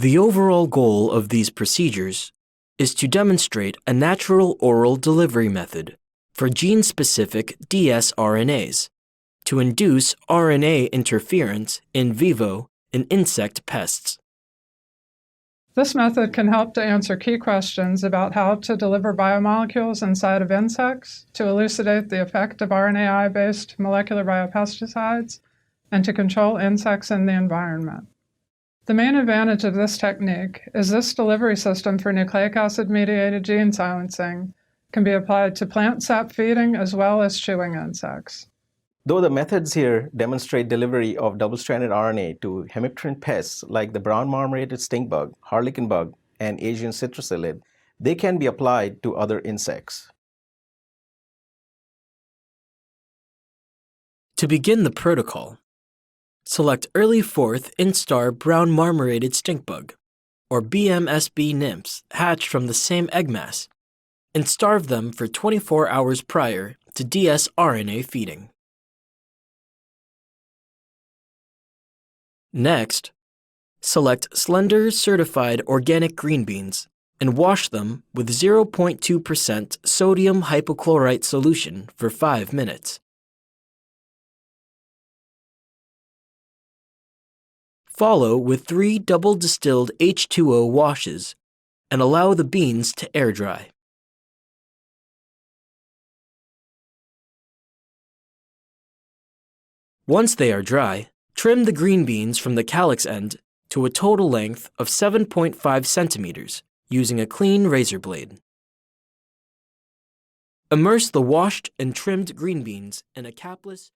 The overall goal of these procedures is to demonstrate a natural oral delivery method for gene-specific dsRNAs to induce RNA interference in vivo in insect pests. This method can help to answer key questions about how to deliver biomolecules inside of insects, to elucidate the effect of RNAi-based molecular biopesticides, and to control insects in the environment. The main advantage of this technique is this delivery system for nucleic acid-mediated gene silencing can be applied to plant sap feeding as well as chewing insects. Though the methods here demonstrate delivery of double-stranded RNA to hemipteran pests like the brown marmorated stink bug, harlequin bug, and Asian citrusillid, they can be applied to other insects. To begin the protocol, select early 4th instar brown marmorated stink bug, or BMSB nymphs hatched from the same egg mass, and starve them for 24 hours prior to dsRNA feeding. Next, select slender certified organic green beans and wash them with 0.2% sodium hypochlorite solution for 5 minutes. Follow with 3 double distilled H2O washes and allow the beans to air dry. Once they are dry, trim the green beans from the calyx end to a total length of 7.5 centimeters using a clean razor blade. Immerse the washed and trimmed green beans in a capless